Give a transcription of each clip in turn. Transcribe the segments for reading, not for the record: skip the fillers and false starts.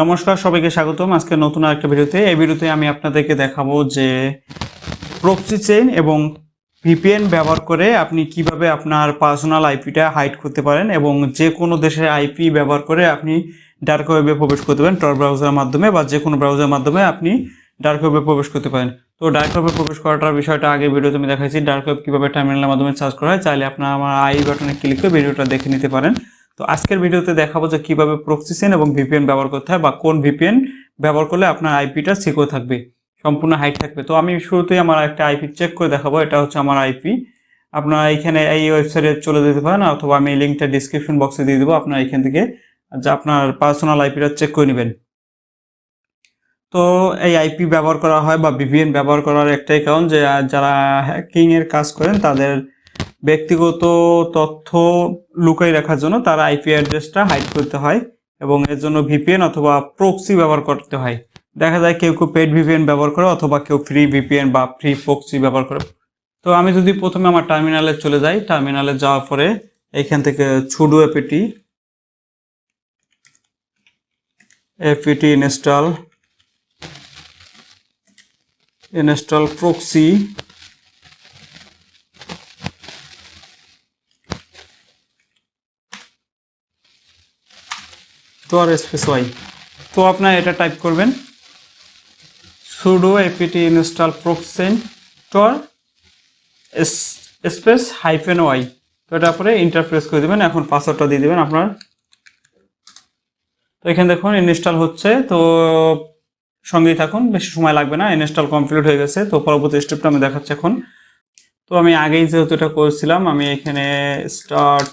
নমস্কার, সবাইকে স্বাগতম আজকে নতুন আরেকটা ভিডিওতে। এই ভিডিওতে আমি আপনাদেরকে দেখাবো যে প্রক্সি চেইন এবং ভিপিএন ব্যবহার করে আপনি কিভাবে আপনার পার্সোনাল আইপিটা হাইড করতে পারেন এবং যে কোনো দেশের আইপি ব্যবহার করে আপনি ডার্ক ওয়েবে প্রবেশ করতে পারেন টর ব্রাউজারের মাধ্যমে বা যে কোনো ব্রাউজারের মাধ্যমে আপনি ডার্ক ওয়েবে প্রবেশ করতে পারেন। তো ডার্ক ওয়েবে প্রবেশ করাটার বিষয়টা আগের ভিডিওতে আমি দেখাইছি, ডার্ক ওয়েব কীভাবে টার্মিনালের মাধ্যমে সার্চ করা হয়। চাইলে আপনার আমার আই বাটনে ক্লিক করে ভিডিওটা দেখে নিতে পারেন। তো আজকের ভিডিওতে দেখাবো যে কিভাবে প্রক্সি চেইন এবং ভিপিএন ব্যবহার করতে হয় বা কোন ভিপিএন ব্যবহার করলে আপনার আইপিটা সিকিউর থাকবে, সম্পূর্ণ হাইড থাকবে। তো আমি শুরুতেই আমার একটা আইপি চেক করে দেখাবো। এটা হচ্ছে আমার আইপি। আপনারা এইখানে এই ওয়েবসাইটে চলে যেতে পারেন অথবা আমি লিঙ্কটা ডিসক্রিপশন বক্সে দিয়ে দেবো। আপনারা এখান থেকে যে আপনার পার্সোনাল আইপিটা চেক করে নেবেন। তো এই আইপি ব্যবহার করা হয় বা ভিপিএন ব্যবহার করার একটাই কারণ যে যারা হ্যাকিংয়ের কাজ করেন তাদের ব্যক্তিগত তথ্য লুকাই রাখার জন্য তার আইপি অ্যাড্রেসটা হাইড করতে হয় এবং এর জন্য ভিপিএন অথবা প্রক্সি ব্যবহার করতে হয়। দেখা যায় কেউ কেউ পেড ভিপিএন ব্যবহার করে অথবা কেউ ফ্রি ভিপিএন বা ফ্রি প্রক্সি ব্যবহার করে। তো আমি যদি প্রথমে আমার টার্মিনালে চলে যাই, টার্মিনালে যাওয়ার পরে এইখান থেকে sudo APT install proxy tor space Y. তো আপনারা এটা টাইপ করবেন sudo apt install proxy tor space -y। তো এটা পরে ইন্টারপ্রেস করে দেবেন। এখন পাসওয়ার্ডটা দিয়ে দেবেন আপনার। তো এখানে দেখুন ইনস্টল হচ্ছে, তো সঙ্গেই থাকুন, বেশি সময় লাগবে না। ইনস্টল কমপ্লিট হয়ে গেছে। তো পরবর্তী স্টেপটা আমি দেখাচ্ছি এখন। তো আমি আগেই যেহেতু এটা করেছিলাম, আমি এখানে স্টার্ট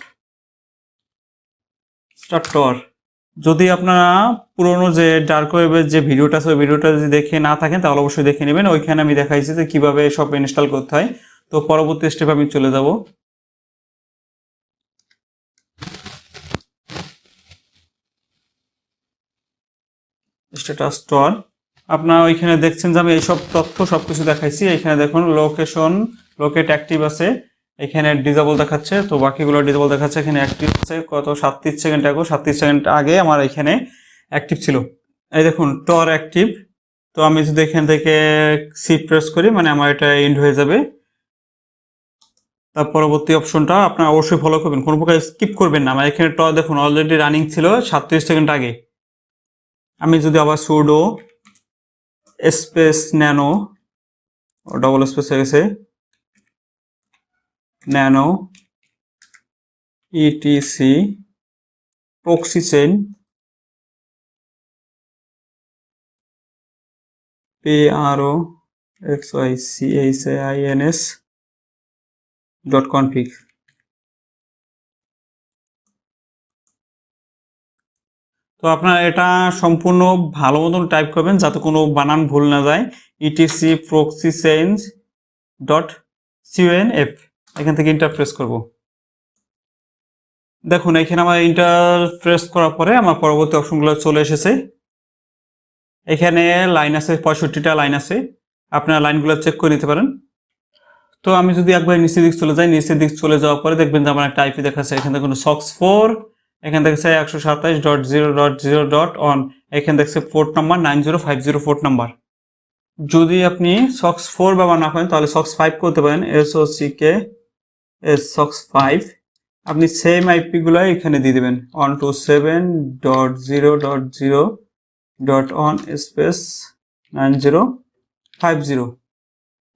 tor। যদি আপনারা পুরোনো যে ডার্ক ওয়েবের যে ভিডিওটা আছে ওই ভিডিওটা যদি দেখে না থাকেন তাহলে অবশ্যই দেখে নেবেন। ওইখানে আমি দেখাইছি যে কীভাবে সব ইনস্টল করতে হয়। তো পরবর্তী স্টেপে আমি চলে যাব। Status tor। আপনারা ওইখানে দেখছেন যে আমি এইসব তথ্য সব কিছু দেখাইছি। এখানে দেখুন লোকেট অ্যাক্টিভ আছে, এখানে ডিজেবল দেখাচ্ছে। তো বাকিগুলো ডিজেবল দেখাচ্ছে। এখানে অ্যাক্টিভ আছে কত 37 সেকেন্ড আগে, 37 সেকেন্ড আগে আমার এখানে অ্যাক্টিভ ছিল। এই দেখুন টর অ্যাক্টিভ। তো আমি যদি এখান থেকে সি প্রেস করি মানে আমার এটা এন্ড হয়ে যাবে। তার পরবর্তী অপশনটা আপনারা অবশ্যই ফলো করবেন, কোনো প্রকার স্কিপ করবেন না। আমার এখানে টর দেখুন অলরেডি রানিং ছিল 37 সেকেন্ড আগে। আমি যদি আবার pseudo space nano, double space হয়ে গেছে, nano etc proxy chain proxychains.config। তো আপনারা এটা সম্পূর্ণ ভালো মতন টাইপ করবেন যাতে কোনো বানান ভুল না যায়। ইটিসি প্রক্সি চেইন .conf, এখান থেকে ইন্টারপ্রেস করব। দেখুন এখানে আমার ইন্টারপ্রেস করার পরে আমার পরবর্তী অপশনগুলো চলে এসেছে। এখানে লাইন আছে 65টা লাইন আছে, আপনারা লাইনগুলো চেক করে নিতে পারেন। তো আমি যদি একবার নিচের দিক চলে যাই, নিচের দিক চলে যাওয়ার পরে দেখবেন যে আমার একটা আইপি দেখাচ্ছে। এখানে দেখুন SOX4, এখানে দেখছে 127.0.0.on, এখানে দেখছে পোর্ট নাম্বার 9050 পোর্ট নাম্বার। যদি আপনি SOX4 ব্যবহার না করেন তাহলে SOX5 করতে পারেন, SOX5। আপনি সেম আইপি গুলো এখানে দিয়ে দেবেন 127.0.0.on স্পেস 9050।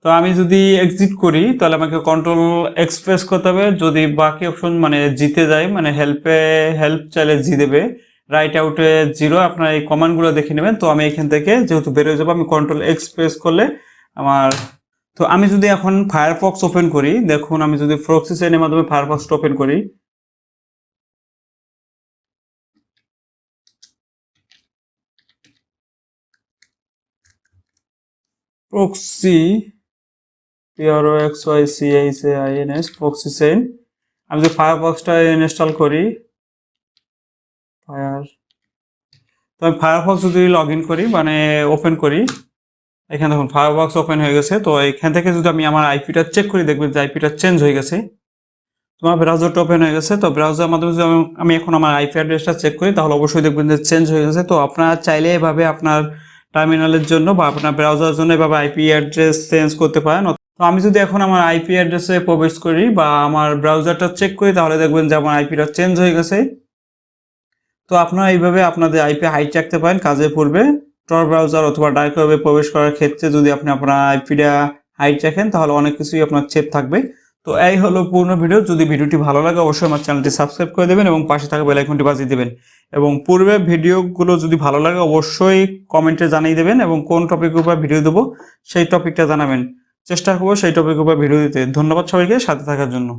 তো আমি যদি এক্সিট করি তাহলে আমাকে কন্ট্রোল এক্সপ্রেস করতে হবে। যদি বাকি অপশন মানে জিতে যায়, মানে হেল্প চাইলে জি দেবে, রাইট আউটে 0। আপনারা এই কমান্ডগুলো দেখে নেবেন। তো আমি এখান থেকে যেহেতু বেরোয় যাবো, আমি কন্ট্রোল এক্সপ্রেস করলে আমার। তো আমি যদি এখন ফায়ারফক্স ওপেন করি, দেখুন আমি যদি প্রক্সি চেইনের মাধ্যমে ফায়ারফক্স ওপেন করি, প্রক্সি PROXYCHAINS প্রক্সি চেইন। আমি যদি ফায়ারফক্সটা ইনস্টল করি, তো আমি ফায়ারফক্স যদি লগ ইন করি মানে ওপেন করি, এখানে দেখুন ফায়ারফক্স ওপেন হয়ে গেছে। তো এখান থেকে যদি আমি আমার আইপিটা চেক করি দেখবেন যে আইপিটা চেঞ্জ হয়ে গেছে। তো তোমার ব্রাউজারটা ওপেন হয়ে গেছে। তো ব্রাউজার মাধ্যমে যদি আমি এখন আমার আইপি অ্যাড্রেসটা চেক করি তাহলে অবশ্যই দেখবেন যে চেঞ্জ হয়ে গেছে। তো আপনারা চাইলে এভাবে আপনার টার্মিনালের জন্য বা আপনার ব্রাউজারের জন্য এভাবে আইপি অ্যাড্রেস চেঞ্জ করতে পারেন। তো আমি যদি এখন আমার আইপি অ্যাড্রেসে প্রবেশ করি বা আমার ব্রাউজারটা চেক করি তাহলে দেখবেন যে আমার আইপিটা চেঞ্জ হয়ে গেছে। তো আপনারা এইভাবে আপনাদের আইপি হাইড রাখতে পারেন কাজের পূর্বে। টর ব্রাউজার অথবা ডার্ক ওয়েবে প্রবেশ করার ক্ষেত্রে যদি আপনি আপনার আইপিটা হাইড রাখেন তাহলে অনেক কিছুই আপনার সেফ থাকবে। তো এই হলো পূর্ণ ভিডিও। যদি ভিডিওটি ভালো লাগে অবশ্যই আমার চ্যানেলটি সাবস্ক্রাইব করে দেবেন এবং পাশে থাকা বেল আইকনটি বাজিয়ে দেবেন। এবং পূর্বে ভিডিওগুলো যদি ভালো লাগে অবশ্যই কমেন্টে জানিয়ে দেবেন এবং কোন টপিকের উপর ভিডিও দেবো সেই টপিকটা জানাবেন। চেষ্টা করবো সেই টপিকের উপর ভিডিও দিতে। ধন্যবাদ সবাইকে সাথে থাকার জন্য।